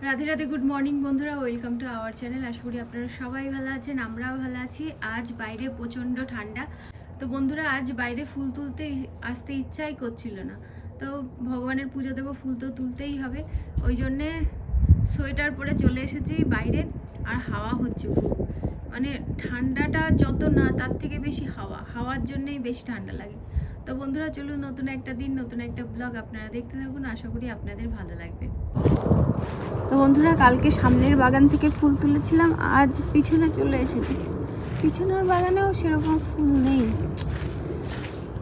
Radhe Radhe, good morning বন্ধুরা, welcome to our channel. আশা করি আপনারা সবাই ভালো আছেন, আমরাও ভালো আছি। আজ বাইরে প্রচণ্ড ঠান্ডা। তো বন্ধুরা, আজ বাইরে ফুল তুলতে আসতে ইচ্ছাই করছিল না। তো ভগবানের পুজো দেবো, ফুল তো তুলতেই হবে, ওই জন্যে সোয়েটার পরে চলে এসেছি বাইরে। আর হাওয়া হচ্ছে খুব, মানে ঠান্ডাটা যত না তার থেকে বেশি হাওয়ার জন্যেই বেশি ঠান্ডা লাগে। তো বন্ধুরা চলুন, নতুন একটা দিন, নতুন একটা ব্লগ আপনারা দেখতে থাকুন, আশা করি আপনাদের ভালো লাগবে। তো বন্ধুরা, কালকে সামনের বাগান থেকে ফুল তুলেছিলাম, আজ পিছনে চলে এসেছি। পিছনের বাগানেও সেরকম ফুল নেই।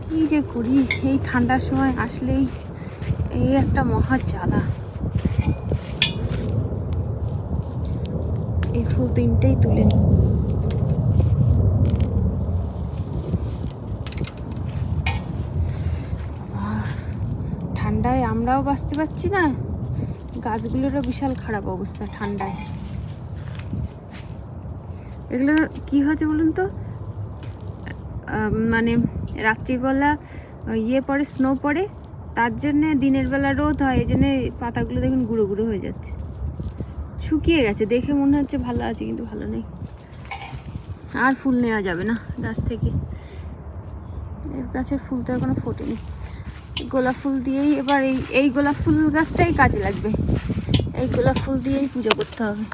কি যে করি, এই ঠান্ডার সময় আসলেই এই একটা মহা জ্বালা। এই ফুল তিনটেই তুলে নিই। ঠান্ডায় আমরাও বাঁচতে পারছি না, গাছগুলোরও বিশাল খারাপ অবস্থা ঠান্ডায়। এগুলো কি হয়েছে বলুন তো, মানে রাত্রিবেলা পড়ে, স্নো পড়ে, তার জন্যে দিনের বেলা রোদ হয়, এই জন্যে পাতাগুলো দেখুন গুঁড়ো গুঁড়ো হয়ে যাচ্ছে, শুকিয়ে গেছে। দেখে মনে হচ্ছে ভালো আছে, কিন্তু ভালো নেই। আর ফুল নেওয়া যাবে না গাছ থেকে, এর গাছের ফুল তো এখনো ফোটেনি। গোলাপ ফুল দিয়েই এবার এই গোলাপ ফুল গাছটাই কাজে লাগবে, এই গোলাপ ফুল দিয়েই পুজো করতে হবে।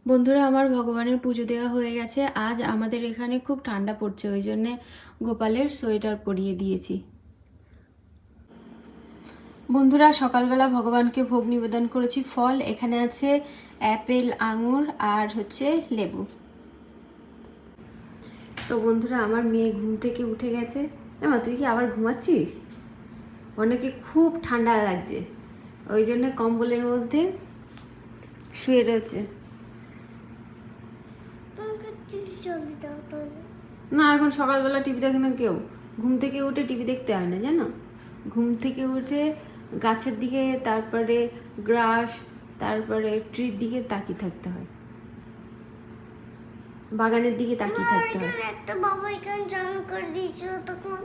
বন্ধুরা, আমার ভগবানের পুজো দেওয়া হয়ে গেছে। আজ আমাদের এখানে খুব ঠান্ডা পড়ছে, ওই জন্যে গোপালের সোয়েটার পরিয়ে দিয়েছি। বন্ধুরা, সকালবেলা ভগবানকে ভোগ নিবেদন করেছি। ফল এখানে আছে অ্যাপেল, আঙুর আর হচ্ছে লেবু। তো বন্ধুরা, আমার মেয়ে ঘুম থেকে উঠে গেছে। মা, তুই কি আবার ঘুমাচ্ছিস? অনেকে খুব ঠান্ডা লাগছে, ওই জন্য কম্বলের মধ্যে শুয়ে রয়েছে। না, এখন সকালবেলা টিভি দেখে না কেউ, ঘুম থেকে উঠে টিভি দেখতে হয় না, জানো। ঘুম থেকে উঠে গাছের দিকে, তারপরে গ্রাস, তারপরে ট্রির দিকে তাকিয়ে থাকতে হয়, বাগানের দিকে তাকিয়ে থাকতে হয়। বাবা এখানে জানালা করে দিয়েছিল তখন।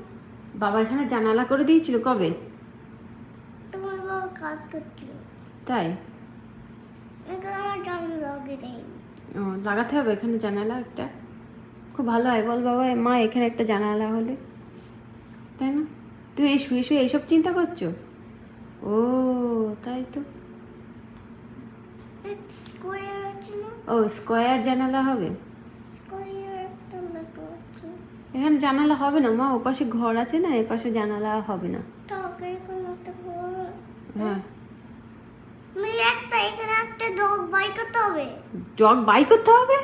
বাবা এখানে জানালা করে দিয়েছিল কবে? তোমার বাবা কাজ করছিল তাই? এখানে আমার জানালা লাগিয়ে দেয়নি। ও, লাগাতে হবে এখানে জানালা একটা, খুব ভালো হয়। বল বাবা, মা এখানে একটা জানালা হলে, তাই না? তুমি এই শুয়ে শুয়ে এইসব চিন্তা করছো? ও তাই তো। স্কোয়ার আছে না? ও, স্কোয়ার জানালা হবে। স্কোয়ার একটা লেখা আছে। এখানে জানালা হবে না মা, ওপাশে ঘর আছে না, এপাশে জানালা হবে না। তাকে এখানে একটা বড়, হ্যাঁ, এখানে একটা ডগ বাই করতে হবে। ডগ বাই করতে হবে?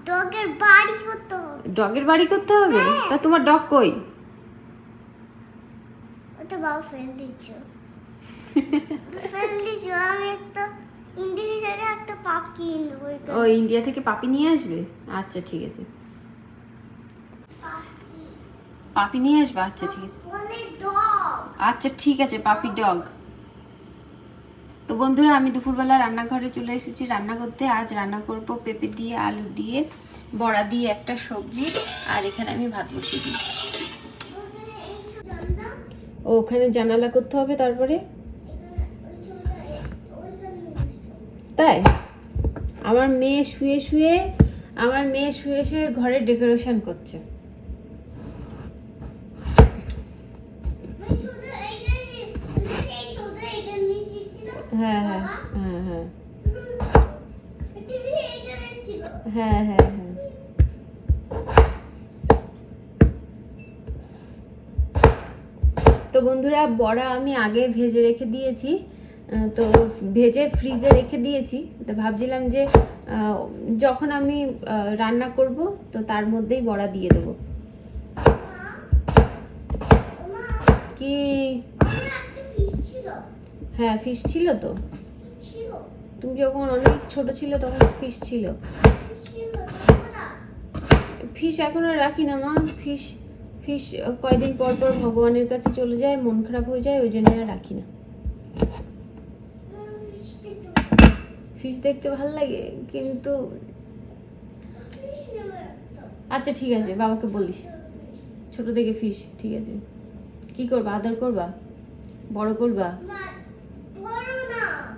ডগের বাড়ি করতে হবে। ডগের বাড়ি করতে হবে? তা তোমার ডগ কই? ওটা বাবা ফেল দিচ্ছ। আমি একটা ইন্ডিয়া থেকে একটা পাপি কিনবো। ও, ইন্ডিয়া থেকে পাপি নিয়ে আসবে? আচ্ছা ঠিক আছে, পাপি নিয়ে আসবে। আচ্ছা ঠিক আছে, আচ্ছা ঠিক আছে, পাপি ডগ। তো বন্ধুরা, আমি দুপুরবেলা রান্নাঘরে চলে এসেছি রান্না করতে। আজ রান্না করব পেঁপে দিয়ে, আলু দিয়ে, বড়া দিয়ে একটা সবজি, আর এখানে আমি ভাত বসিয়ে দিয়েছি। ও, ওখানে জানালা করতে হবে তারপরে? তাই? আমার মেয়ে শুয়ে শুয়ে ঘরের ডেকোরেশন করছে। হ্যাঁ হ্যাঁ হ্যাঁ হ্যাঁ হ্যাঁ হ্যাঁ হ্যাঁ। তো বন্ধুরা, বড়া আমি আগে ভেজে রেখে দিয়েছি, তো ভেজে ফ্রিজে রেখে দিয়েছি। তো ভাবছিলাম যে যখন আমি রান্না করব তো তার মধ্যেই বড়া দিয়ে দেবো। কি? হ্যাঁ, ফিশ ছিল তো। তুমি যখন অনেক ছোট ছিল তখন ফিশ ছিল। ফিশ এখন আর রাখি না মা। ফিশ কয়দিন পর পর ভগবানের কাছে চলে যায়, মন খারাপ হয়ে যায়, ওই জন্য আর রাখি না। ফিশ দেখতে ভালো লাগে কিন্তু। আচ্ছা ঠিক আছে, বাবাকে বলিস ছোট থেকে ফিশ। ঠিক আছে, কি করবা? আদর করবা? বড় করবা?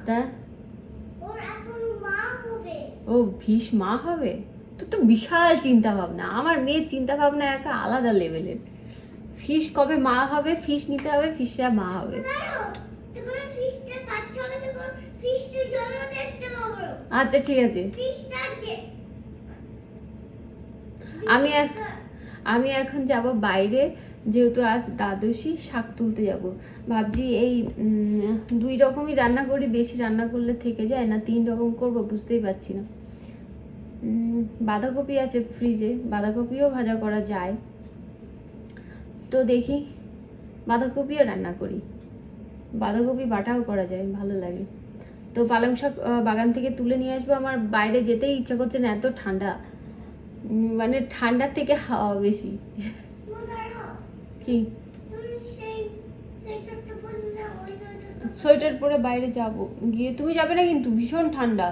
তা ওর এখন মা হবে। ও ফিশ মা হবে? তো তো বিশাল চিন্তা ভাবনা। আমার মেয়ের চিন্তা ভাবনা একটা আলাদা লেভেলের। ফিশ কবে মা হবে, ফিশ নিতে হবে, ফিশরা মা হবে। দাঁড়াও, তখন ফিশটা বাচ্চা হবে, তখন ফিশটার জন্ম দেখতে হবে। আচ্ছা ঠিক আছে। ফিশটা যে আমি এখন যাব বাইরে, যেহেতু আজ দ্বাদশী, শাক তুলতে যাব। ভাবছি এই 2 রকমই রান্না করি, বেশি রান্না করলে থেকে যায় না, 3 রকম করব বুঝতেই পারছি না। বাঁধাকপি আছে ফ্রিজে, বাঁধাকপিও ভাজা করা যায়, তো দেখি বাঁধাকপিও রান্না করি। বাঁধাকপি বাটাও করা যায়, ভালো লাগে। তো পালং শাক বাগান থেকে তুলে নিয়ে আসবো। আমার বাইরে যেতেই ইচ্ছা করছে না, এত ঠান্ডা, মানে ঠান্ডার থেকে হাওয়া বেশি। কি সোয়েটার পরে বাইরে যাব, গিয়ে তুমি যাবে না কিন্তু, ভীষণ ঠান্ডা।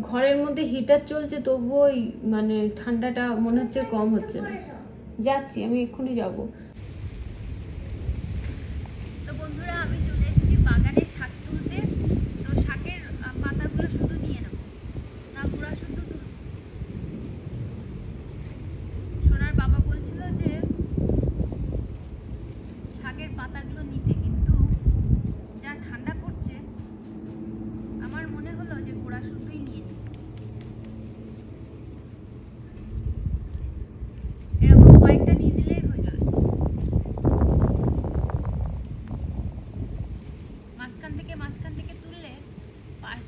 ঘরের মধ্যে হিটার চলছে, তবুও মানে ঠান্ডাটা মনে হচ্ছে কম হচ্ছে না। যাচ্ছি, আমি এক্ষুনি যাব। তো বন্ধুরা, আমি চলে এসেছি বাগানে শাক তুলতে। তো শাকের পাতাগুলো শুধু নিয়ে নেবো, না গুঁড়া শুধু তুলব। সোনার বাবা বলছিল যে শাকের পাতাগুলো নিতে, কিন্তু যা ঠান্ডা পড়ছে আমার মনে হলো যে গুঁড়া শুধুই নিয়ে নিই। এরকম কয়েকটা নিয়ে নিলেই হয়ে যাবে। মাঝখান থেকে তুললে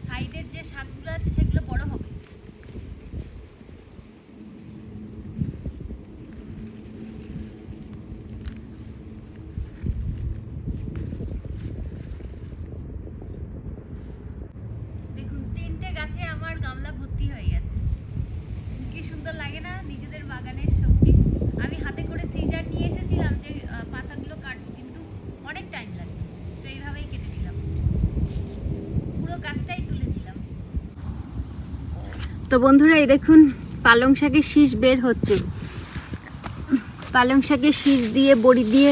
সাইডের যে শাকগুলো আছে সেগুলো বড় হবে। দেখুন, 3টে গাছে আমার গামলা ভর্তি হয়ে গেছে। কি সুন্দর লাগে না নিজেদের বাগানের সবজি। আমি হাতে করে সিজার নিয়ে এসেছিলাম যে পাতাগুলো কাটবো, কিন্তু অনেক টাইম লাগে, তো এইভাবেই কেটে দিলাম, পুরো গাছটাই তুলে দিলাম। তো বন্ধুরা, এই দেখুন পালং শাকের শীষ বের হচ্ছে। পালং শাকের শীষ দিয়ে বড়ি দিয়ে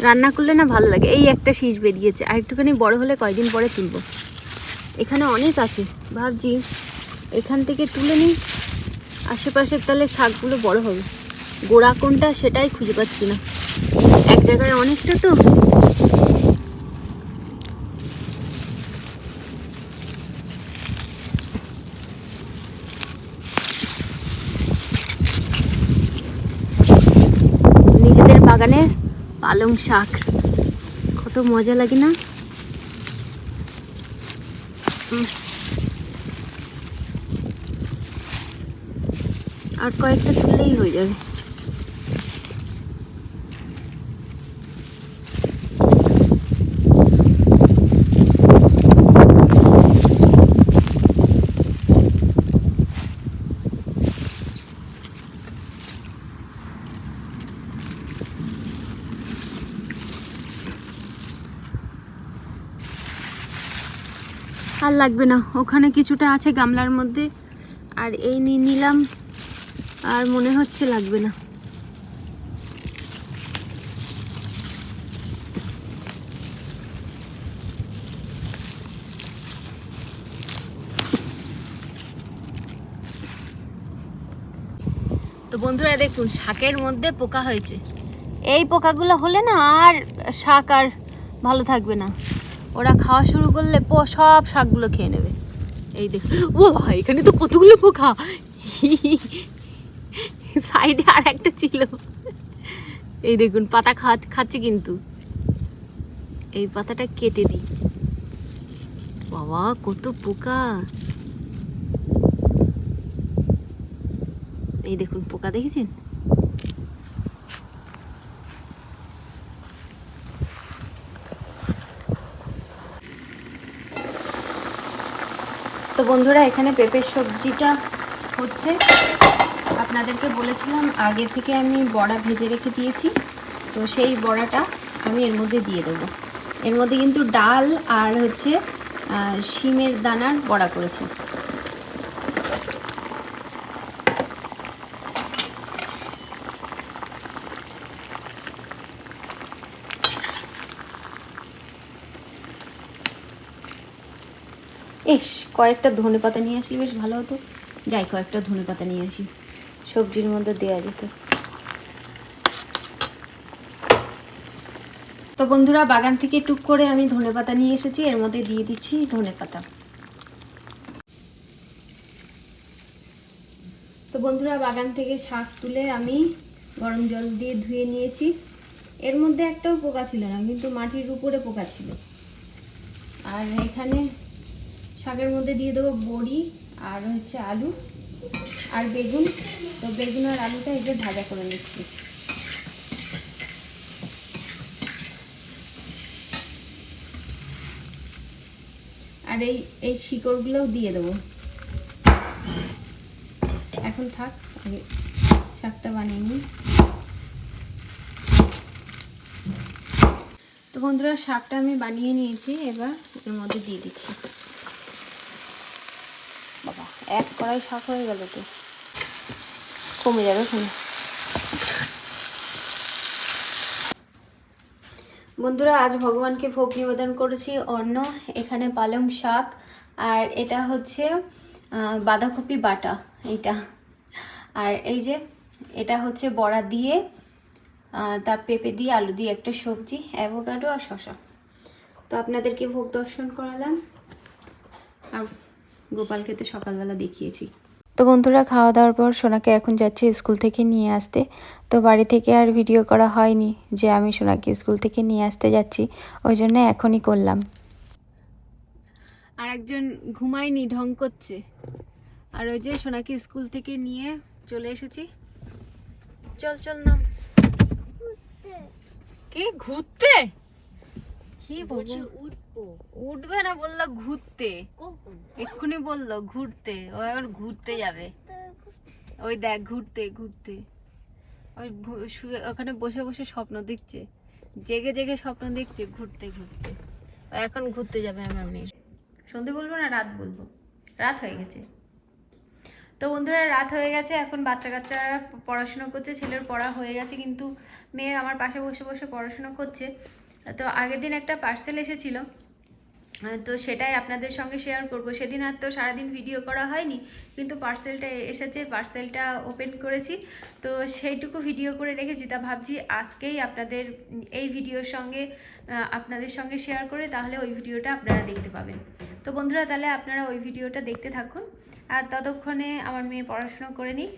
রান্না করলে না ভালো লাগে। এই একটা শীষ বেরিয়েছে, আর একটুখানি বড় হলে কয়দিন পরে তুলবো। এখানে অনেক আছে, ভাবছি এখান থেকে তুলে নিই, আশেপাশের তাহলে শাকগুলো বড় হবে। গোড়া কোনটা সেটাই খুঁজে পাচ্ছি না, এক জায়গায় অনেকটা তো। নিজেদের বাগানে পালং শাক কত মজা লাগে না। আর কয়েকটা তুললেই হয়ে যাবে। আর লাগবে না, ওখানে কিছুটা আছে গামলার মধ্যে, আর এই নিয়ে নিলাম, আর মনে হচ্ছে লাগবে না। তো বন্ধুরা দেখুন, শাকের মধ্যে পোকা হয়েছে। এই পোকাগুলো হলে না আর শাক আর ভালো থাকবে না, ওরা খাওয়া শুরু করলে সব শাকগুলো খেয়ে নেবে। এই দেখুন, ও ভাই, এখানে তো কতগুলো পোকা। সাইডে আর একটা ছিল। এই দেখুন, পাতা খাচ্ছে কিন্তু। এই পাতাটা কেটে দিই। বাবা, কত পোকা। এই দেখুন, পোকা দেখেছেন? তো বন্ধুরা, এখানে পেঁপের সবজিটা হচ্ছে। আপনাদেরকে বলেছিলাম আগে থেকে আমি বড়া ভেজে রেখে দিয়েছি, তো সেই বড়াটা আমি এর মধ্যে দিয়ে দেবো। এর মধ্যে কিন্তু ডাল আর হচ্ছে শিমের দানার বড়া করেছি। ইস, কয়েকটা ধনেপাতা নিয়ে আসলে বেশ ভালো হতো। যাই, কয়েকটা ধনেপাতা নিয়ে আসি, সবজির মধ্যে দেওয়া যেত। তো বন্ধুরা, বাগান থেকে টুক করে আমি ধনেপাতা নিয়ে এসেছি, এর মধ্যে দিয়ে দিচ্ছি ধনেপাতা। তো বন্ধুরা, বাগান থেকে শাক তুলে আমি গরম জল দিয়ে ধুয়ে নিয়েছি। এর মধ্যে একটাও পোকা ছিল না, কিন্তু মাটির উপরে পোকা ছিল। আর এখানে শাকের মধ্যে দিয়ে দেবো বড়ি, আর হচ্ছে আলু আর বেগুন। তো বেগুন আর আলুটা এই যে ভাজা করে নিচ্ছি। আর এই শিকড়গুলোও দিয়ে দেবো। এখন থাক, আগে শাকটা বানিয়ে নিই। তো বন্ধুরা, শাকটা আমি বানিয়ে নিয়েছি, এবার এর মধ্যে দিয়ে দিচ্ছি। বাবা, এক কড়াই শাক হয়ে গেল, তো কমে যাবে ওখানে। বন্ধুরা, আজ ভগবানকে ভোগ নিবেদন করেছি অন্ন। এখানে পালং শাক, আর এটা হচ্ছে বাঁধাকপি বাটা এইটা। আর এই যে এটা হচ্ছে বড়া দিয়ে, তার পেঁপে দিয়ে, আলু দিয়ে একটা সবজি, অ্যাভোকাডো আর শসা। তো আপনাদেরকে ভোগ দর্শন করালাম, আর গোপালকে তো সকালবেলা দেখিয়েছি। তো বন্ধুরা, খাওয়া দাওয়ার পর সোনাকে এখন যাচ্ছে স্কুল থেকে নিয়ে আসতে। তো বাড়ি থেকে আর ভিডিও করা হয়নি যে আমি সোনাকে স্কুল থেকে নিয়ে আসতে যাচ্ছি, ওই জন্য এখনই করলাম। আর একজন ঘুমায়নি, ঢং করছে। আর ওই যে সোনাকে স্কুল থেকে নিয়ে চলে এসেছি। চল চল, নাম কি? ঘুরতে? কি বলছো? উঠবে না, বললো ঘুরতে। এক্ষুনি বললো ঘুরতে, ও এখন ঘুরতে যাবে। ওই দেখ, ঘুরতে ঘুরতে। ওই ওখানে বসে বসে স্বপ্ন দেখছে, জেগে জেগে স্বপ্ন দেখছে ঘুরতে ঘুরতে। ও এখন ঘুরতে যাবে আমার মেয়ে। সন্ধে বলবো না, রাত বলবো? রাত হয়ে গেছে। তো বন্ধুরা, রাত হয়ে গেছে, এখন বাচ্চা কাচ্চারা পড়াশোনা করছে। ছেলের পড়া হয়ে গেছে, কিন্তু মেয়ে আমার পাশে বসে বসে পড়াশোনা করছে। তো আগের দিন একটা পার্সেল এসেছিল, তো সেটাই আপনাদের সঙ্গে শেয়ার করব। সেদিন আর তো সারাদিন ভিডিও করা হয়নি, কিন্তু পার্সেলটা এসেছে, পার্সেলটা ওপেন করেছি, তো সেইটুকু ভিডিও করে রেখেছি। তা ভাবছি আজকেই আপনাদের এই ভিডিওর সঙ্গে আপনাদের সঙ্গে শেয়ার করে, তাহলে ওই ভিডিওটা আপনারা দেখতে পাবেন। তো বন্ধুরা, তাহলে আপনারা ওই ভিডিওটা দেখতে থাকুন, আর ততক্ষণে আমার মেয়ে পড়াশোনা করে নিক,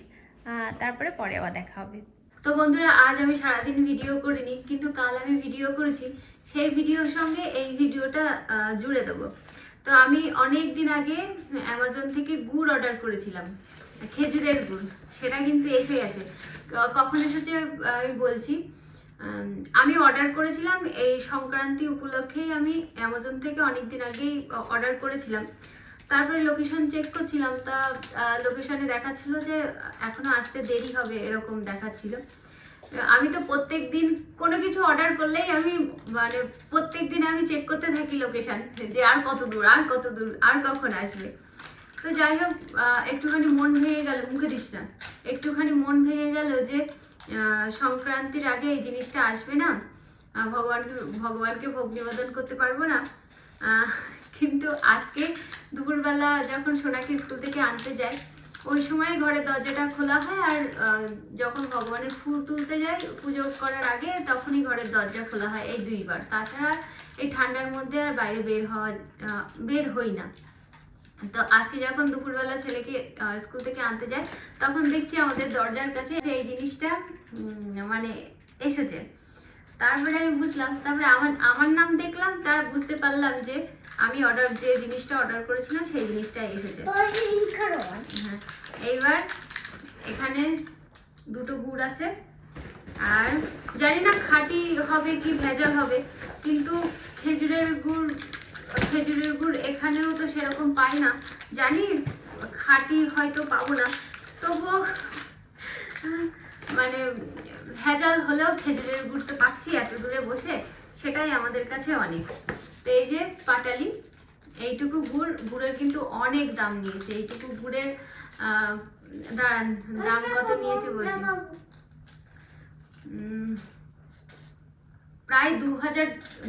তারপরে পরে আবার দেখা হবে। তো বন্ধুরা, আজ আমি সারাদিন ভিডিও করিনি, কিন্তু কাল আমি ভিডিও করেছি, সেই ভিডিওর সঙ্গে এই ভিডিওটা জুড়ে দেবো। তো আমি অনেক দিন আগে অ্যামাজন থেকে গুড় অর্ডার করেছিলাম, খেজুরের গুড়, সেটা কিন্তু এসে গেছে। কখন এসেছে আমি বলছি। আমি অর্ডার করেছিলাম এই সংক্রান্তি উপলক্ষেই, আমি অ্যামাজন থেকে অনেক দিন আগেই অর্ডার করেছিলাম। তারপরে লোকেশন চেক করছিলাম, তা লোকেশনে দেখাচ্ছিল যে এখনো আসতে দেরি হবে, এরকম দেখাচ্ছিল। আমি তো প্রত্যেক দিন কোনো কিছু অর্ডার করলেই আমি মানে প্রত্যেক দিন আমি চেক করতে থাকি লোকেশন, যে আর কত দূর, আর কত দূর, আর কখন আসবে। তো যাই হোক, একটুখানি মন ভেঙে গেল, মুখে দিস না, একটুখানি মন ভেঙে গেল যে সংক্রান্তির আগে এই জিনিসটা আসবে না, ভগবানকে ভোগ নিবেদন করতে পারবো না। কিন্তু আজকে দুপুরবেলা যখন সোনাকে স্কুল থেকে আনতে যায়, ওই সময় ঘরের দরজাটা খোলা হয়, আর যখন ভগবানের ফুল তুলতে যাই পুজো করার আগে, তখনই ঘরের দরজা খোলা হয়, এই দুইবার। তাছাড়া এই ঠান্ডার মধ্যে আর বাইরে বের হই না। তো আজকে যখন দুপুরবেলা ছেলেকে স্কুল থেকে আনতে যায়, তখন দেখছি আমাদের দরজার কাছে এই জিনিসটা মানে এসেছে। তারপরে আমি বুঝলাম, তারপরে আমার নাম দেখলাম, তা বুঝতে পারলাম যে আমি যে জিনিসটা অর্ডার করেছিলাম সেই জিনিসটা এসেছে। হ্যাঁ, এইবার এখানে দুটো গুড় আছে, আর জানি না খাঁটি হবে কি ভেজাল হবে, কিন্তু খেজুরের গুড় এখানেও তো সেরকম পাই না, জানি খাঁটি হয়তো পাবো না, তবুও মানে ভেজাল হলেও খেজুরের গুড় তো পাচ্ছি এত দূরে বসে, সেটাই আমাদের কাছে অনেক। তো এই যে পাটালি, এইটুকু গুড়ের কিন্তু অনেক দাম নিয়েছে। এইটুকু গুড়ের দাঁড়ান, দাম কত নিয়েছে বলছি, প্রায়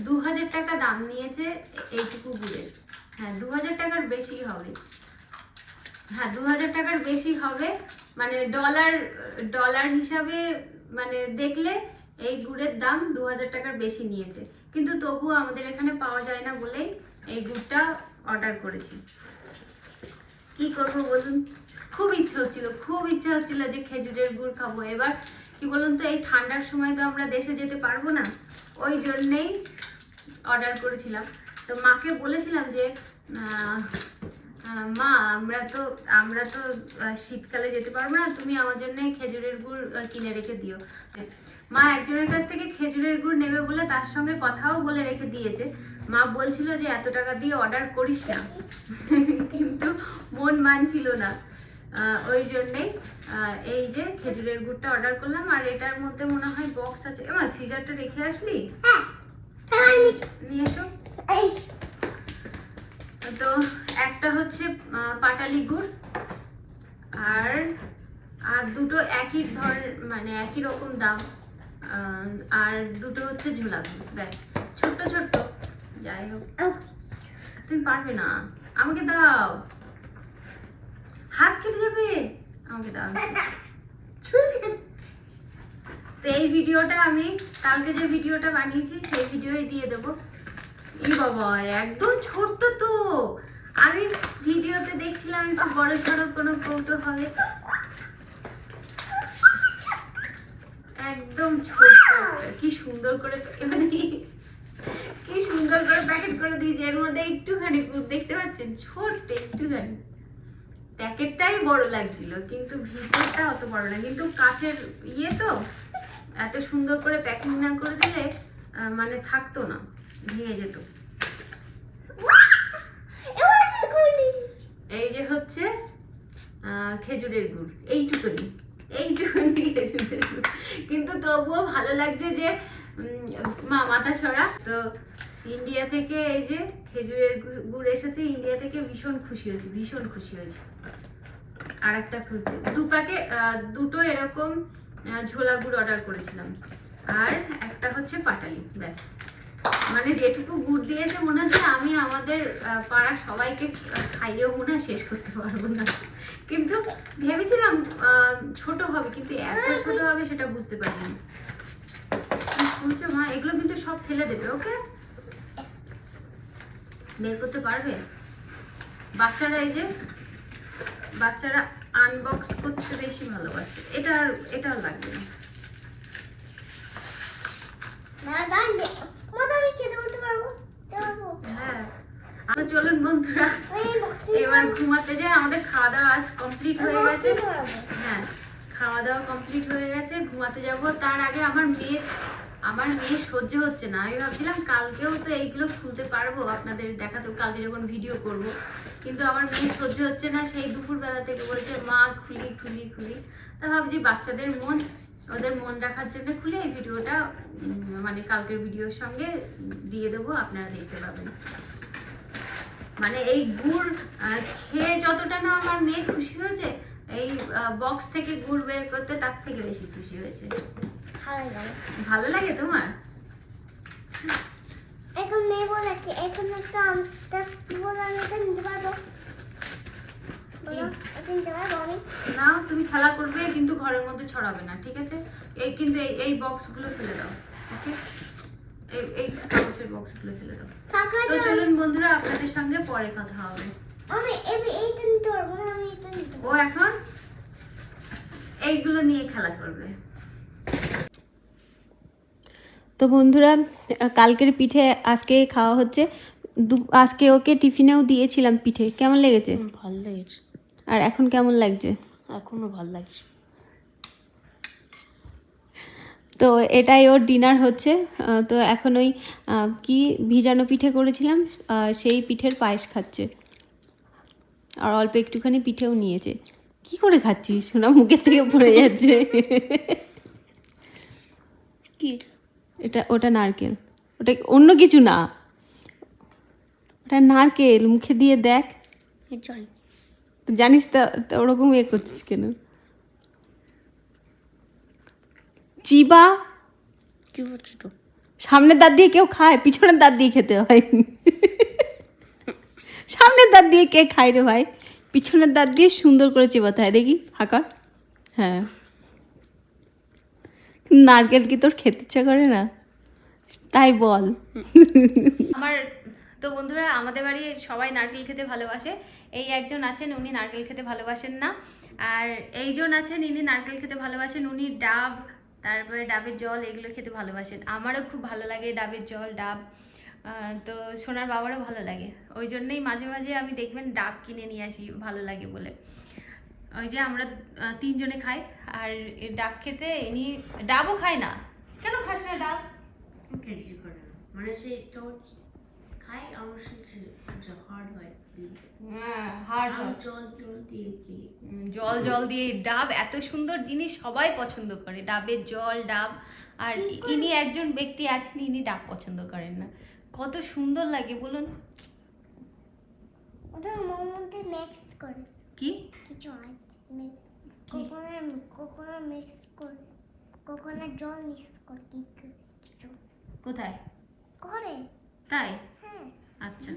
2000 টাকা দাম নিয়েছে এইটুকু গুড়ের। হ্যাঁ 2000 টাকার বেশি হবে। হ্যাঁ 2000 টাকার বেশি হবে, মানে ডলার হিসাবে মানে দেখলে এই গুড়ের দাম 2000 টাকার বেশি নিয়েছে, কিন্তু তবুও আমাদের এখানে পাওয়া যায় না বলেই এই গুড়টা অর্ডার করেছি। কি করবো বলুন, খুব ইচ্ছা হচ্ছিল যে খেজুরের গুড় খাবো। এবার কি বলুন তো, এই ঠান্ডার সময় তো আমরা দেশে যেতে পারবো না, ওই জন্যেই অর্ডার করেছিলাম। তো মাকে বলেছিলাম যে মা আমরা তো শীতকালে যেতে পারবো না, তুমি আমার জন্য খেজুরের গুড় কিনে রেখে দিও। মা একজনের কাছ থেকে খেজুরের গুড় নেবে বলে তার সঙ্গে কথাও বলে রেখে দিয়েছে। মা বলছিল যে এত টাকা দিয়ে অর্ডার করিস না, কিন্তু মন মানছিল না, ওই জন্যেই এই যে খেজুরের গুড়টা অর্ডার করলাম। আর এটার মধ্যে মনে হয় বক্স আছে। এমা সিজারটা রেখে আসলি, নিয়ে এসো। তো একটা হচ্ছে পাটালি গুড়, আর দুটো একই মানে একই রকম দাম, আর দুটো হচ্ছে ঝোলা গুড়, ব্যাস ছোট্ট ছোট্ট। যাই হোক, তুমি পারবে না, আমাকে দাও, হাত কেটে যাবে, আমাকে দাও। তো এই ভিডিওটা আমি কালকে যে ভিডিওটা বানিয়েছি সেই ভিডিওই দিয়ে দেবো। এই বাবা একদম ছোট্ট তো, আমি ভিডিওতে দেখছিলাম একটু বড় সড়ো কোনো কৌটো হবে, একদম ছোট। কি সুন্দর করে মানে কি সুন্দর করে প্যাকেট করে দিয়েছে, এর মধ্যে একটুখানি গুড় দেখতে পাচ্ছেন, ছোট্ট একটুখানি। প্যাকেটটাই বড় লাগছিল কিন্তু ভিতরটা অত বড় না, কিন্তু কাচের ইয়ে তো, এত সুন্দর করে প্যাকিং না করে দিলে মানে থাকতো না, ভেঙে যেত। এই যে হচ্ছে খেজুরের গুড়, এইটুকুনি খেজুরের গুড়, কিন্তু তবুও ভালো লাগছে যে মাথা ছড়া। তো ইন্ডিয়া থেকে এই যে খেজুরের গুড় এসেছে ইন্ডিয়া থেকে, ভীষণ খুশি হয়েছি। আর একটা খুঁজছে দুটো এরকম ঝোলা গুড় অর্ডার করেছিলাম, আর একটা হচ্ছে পাটালি, ব্যাস। মানে যেটুকু গুড় দিয়েছে মনে হচ্ছে আমি আমাদের পাড়ার সবাইকে খাইয়েও মনে হয় শেষ করতে পারবো না। কিন্তু ভেবেছিলাম ছোট হবে, কিন্তু এত ছোট হবে সেটা বুঝতে পারিনি। বুঝছো মা, এগুলো কিন্তু সব ফেলে দেবে, ওকে? বের করতে পারবে? বাচ্চারা এই যে বাচ্চারা আনবক্স করতে বেশি ভালোবাসে, এটাও লাগবে না। হ্যাঁ, চলুন বন্ধুরা এবার ঘুমাতে যাই। আমাদের খাওয়া দাওয়া আজ কমপ্লিট হয়ে গেছে। হ্যাঁ, খাওয়া দাওয়া কমপ্লিট হয়ে গেছে, ঘুমাতে যাব। তার আগে আমার মেয়ে সহ্য হচ্ছে না। আমি ভাবছিলাম কালকেও তো এইগুলো খুলতে পারবো আপনাদের দেখাতে, কালকে যখন ভিডিও করব, কিন্তু আমার মেয়ে সহ্য হচ্ছে না। সেই দুপুরবেলা থেকে বলছে মা খুলি। তা ভাবছি বাচ্চাদের ওদের মন রাখার জন্য খুলে এই ভিডিওটা মানে কালকের ভিডিওর সঙ্গে দিয়ে দেবো, আপনারা দেখতে পাবেন। মানে এই গুড় খেয়ে যতটা না আমার মেয়ে খুশি হয়েছে, এই বক্স থেকে গুড় বের করতে তার থেকে বেশি খুশি হয়েছে। ভালো লাগে তোমার? এখন নেই বলেছি, এখন একটা আমটা বলে আমি এটা নিতে পারবো? নাও, তুমি খেলা করবে কিন্তু ঘরের মধ্যে ছড়াবে না, ঠিক আছে? কিন্তু এই বক্সগুলো ফেলে দাও, ওকে? এই কাগজের বক্সগুলো ফেলে দাও। তো চলুন বন্ধুরা, আপনাদের সঙ্গে পরে কথা হবে। এইটা নিতে পারবো না, আমি এটা নিতে পারবো। ও এখন এইগুলো নিয়ে খেলা করবে। তো বন্ধুরা, কালকের পিঠে আজকে খাওয়া হচ্ছে। আজকে ওকে টিফিনেও দিয়েছিলাম পিঠে। কেমন লেগেছে? ভালো লেগেছে। আর এখন কেমন লাগছে? এখনো ভালো লাগছে। তো এটাই ওর ডিনার হচ্ছে। তো এখন ওই কি ভিজানো পিঠে করেছিলাম সেই পিঠের পায়েস খাচ্ছে, আর অল্প একটুখানি পিঠেও নিয়েছে। কি করে খাচ্ছিস? শোনা মুখের থেকে পড়ে যাচ্ছে। কি ওটা নারকেল, ওটা অন্য কিছু না, ওটা নারকেল। মুখে দিয়ে দেখ, জানিস তো ওরকম করছিস কেন? চিবা কি করছো তো? সামনের দাঁত দিয়ে কেউ খায়, পিছনের দাঁত দিয়ে খেতে হয়। সামনের দাঁত দিয়ে কে খায় রে ভাই? পিছনের দাঁত দিয়ে সুন্দর করে চেবাতে হয়, দেখি ফাঁকা। হ্যাঁ, নারকেল কি তোর খেতে ইচ্ছা করে না? তাই বল। আমার তো বন্ধুরা, আমাদের বাড়ি সবাই নারকেল খেতে ভালোবাসে। এই একজন আছেন, উনি নারকেল খেতে ভালোবাসেন না। আর এইজন আছেন, ইনি নারকেল খেতে ভালোবাসেন। উনি ডাব, তারপরে ডাবের জল এগুলো খেতে ভালোবাসেন। আমারও খুব ভালো লাগে ডাবের জল, ডাব। তো সোনার বাবারও ভালো লাগে। ওই জন্যই মাঝে মাঝে আমি দেখবেন ডাব কিনে নিয়ে আসি, ভালো লাগে বলে। ওই যে আমরা তিনজনে খাই। আর এই ডাব খেতে ইনি ডাবও খায় না। কেন খাস না ডাব? কিছু করে না, মানে সে তো খাই আমার সাথে হার্ড হয়। হ্যাঁ, হার্ড হয়। জল জল দিয়ে খেলি। জল জল দিয়ে ডাব এত সুন্দর জিনিস, সবাই পছন্দ করে ডাবের জল, ডাব। আর ইনি একজন ব্যক্তি আছেন, ইনি ডাব পছন্দ করেন না। কত সুন্দর লাগে বলুন। ওটা মোর মধ্যে মিক্স করে কি কিছু কোকোনাট মিক্স করে, কোকোনাট জল মিক্স করে কিছু কোথায় করে। তাই? হ্যাঁ। আচ্ছা।